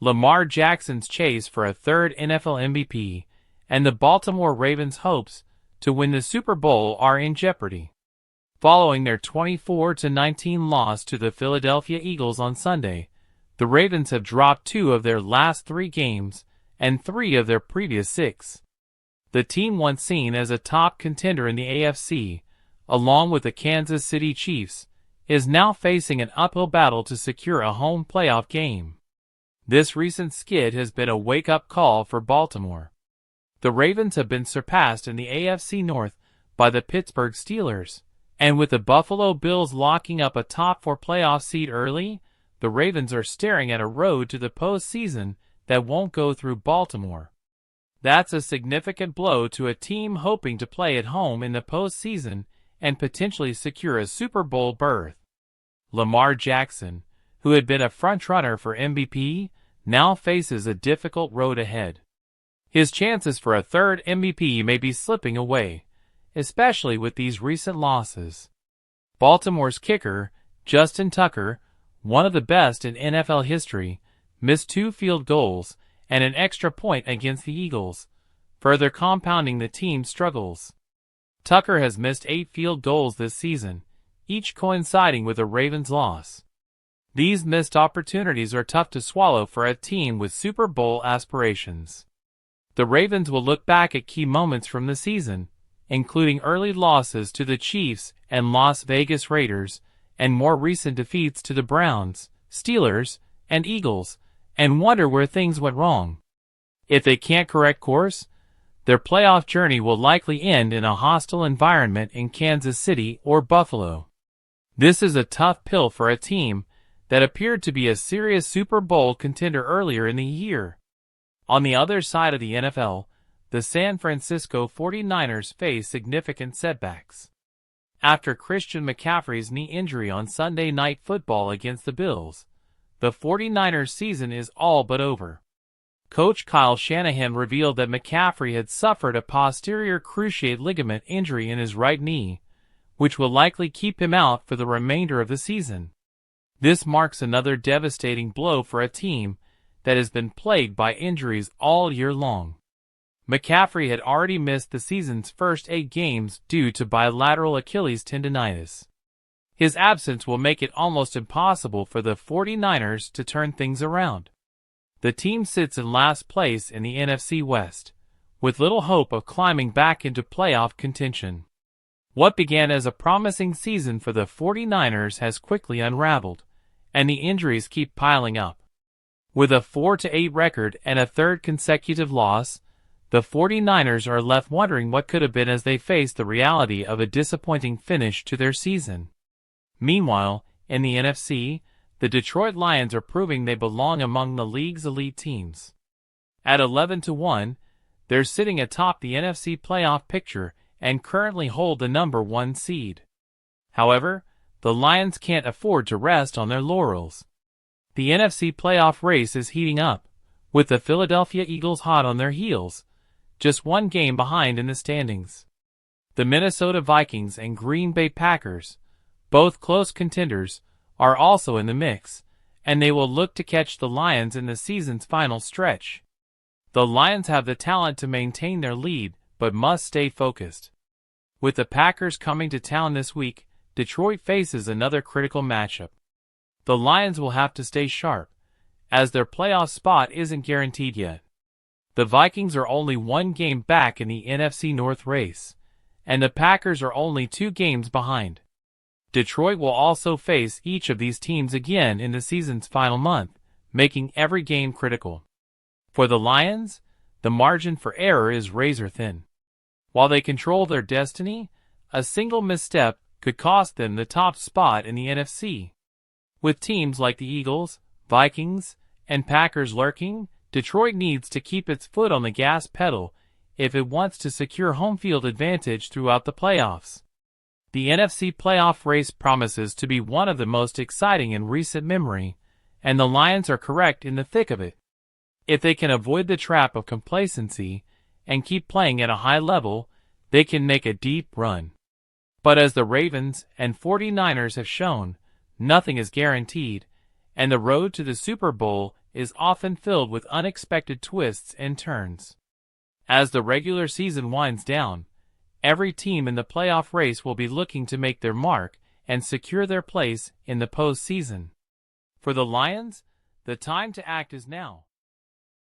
Lamar Jackson's chase for a third NFL MVP, and the Baltimore Ravens' hopes to win the Super Bowl are in jeopardy. Following their 24-19 loss to the Philadelphia Eagles on Sunday, the Ravens have dropped 2 of their last 3 games and 3 of their previous 6. The team, once seen as a top contender in the AFC, along with the Kansas City Chiefs, is now facing an uphill battle to secure a home playoff game. This recent skid has been a wake-up call for Baltimore. The Ravens have been surpassed in the AFC North by the Pittsburgh Steelers, and with the Buffalo Bills locking up a top 4 playoff seed early, the Ravens are staring at a road to the postseason that won't go through Baltimore. That's a significant blow to a team hoping to play at home in the postseason and potentially secure a Super Bowl berth. Lamar Jackson, who had been a frontrunner for MVP, now faces a difficult road ahead. His chances for a third MVP may be slipping away, especially with these recent losses. Baltimore's kicker, Justin Tucker, one of the best in NFL history, missed 2 field goals and an extra point against the Eagles, further compounding the team's struggles. Tucker has missed 8 field goals this season, each coinciding with a Ravens loss. These missed opportunities are tough to swallow for a team with Super Bowl aspirations. The Ravens will look back at key moments from the season, including early losses to the Chiefs and Las Vegas Raiders, and more recent defeats to the Browns, Steelers, and Eagles, and wonder where things went wrong. If they can't correct course, their playoff journey will likely end in a hostile environment in Kansas City or Buffalo. This is a tough pill for a team that appeared to be a serious Super Bowl contender earlier in the year. On the other side of the NFL, the San Francisco 49ers face significant setbacks. After Christian McCaffrey's knee injury on Sunday Night Football against the Bills, the 49ers season is all but over. Coach Kyle Shanahan revealed that McCaffrey had suffered a posterior cruciate ligament injury in his right knee, which will likely keep him out for the remainder of the season. This marks another devastating blow for a team that has been plagued by injuries all year long. McCaffrey had already missed the season's first 8 games due to bilateral Achilles tendonitis. His absence will make it almost impossible for the 49ers to turn things around. The team sits in last place in the NFC West, with little hope of climbing back into playoff contention. What began as a promising season for the 49ers has quickly unraveled, and the injuries keep piling up. With a 4-8 record and a third consecutive loss, the 49ers are left wondering what could have been as they face the reality of a disappointing finish to their season. Meanwhile, in the NFC, the Detroit Lions are proving they belong among the league's elite teams. At 11-1, they're sitting atop the NFC playoff picture and currently hold the number 1 seed. However, the Lions can't afford to rest on their laurels. The NFC playoff race is heating up, with the Philadelphia Eagles hot on their heels, just 1 game behind in the standings. The Minnesota Vikings and Green Bay Packers, both close contenders, are also in the mix, and they will look to catch the Lions in the season's final stretch. The Lions have the talent to maintain their lead, but must stay focused. With the Packers coming to town this week, Detroit faces another critical matchup. The Lions will have to stay sharp, as their playoff spot isn't guaranteed yet. The Vikings are only 1 game back in the NFC North race, and the Packers are only 2 games behind. Detroit will also face each of these teams again in the season's final month, making every game critical. For the Lions, the margin for error is razor thin. While they control their destiny, a single misstep could cost them the top spot in the NFC. With teams like the Eagles, Vikings, and Packers lurking, Detroit needs to keep its foot on the gas pedal if it wants to secure home field advantage throughout the playoffs. The NFC playoff race promises to be one of the most exciting in recent memory, and the Lions are correct in the thick of it. If they can avoid the trap of complacency and keep playing at a high level, they can make a deep run. But as the Ravens and 49ers have shown, nothing is guaranteed, and the road to the Super Bowl is often filled with unexpected twists and turns. As the regular season winds down, every team in the playoff race will be looking to make their mark and secure their place in the postseason. For the Lions, the time to act is now.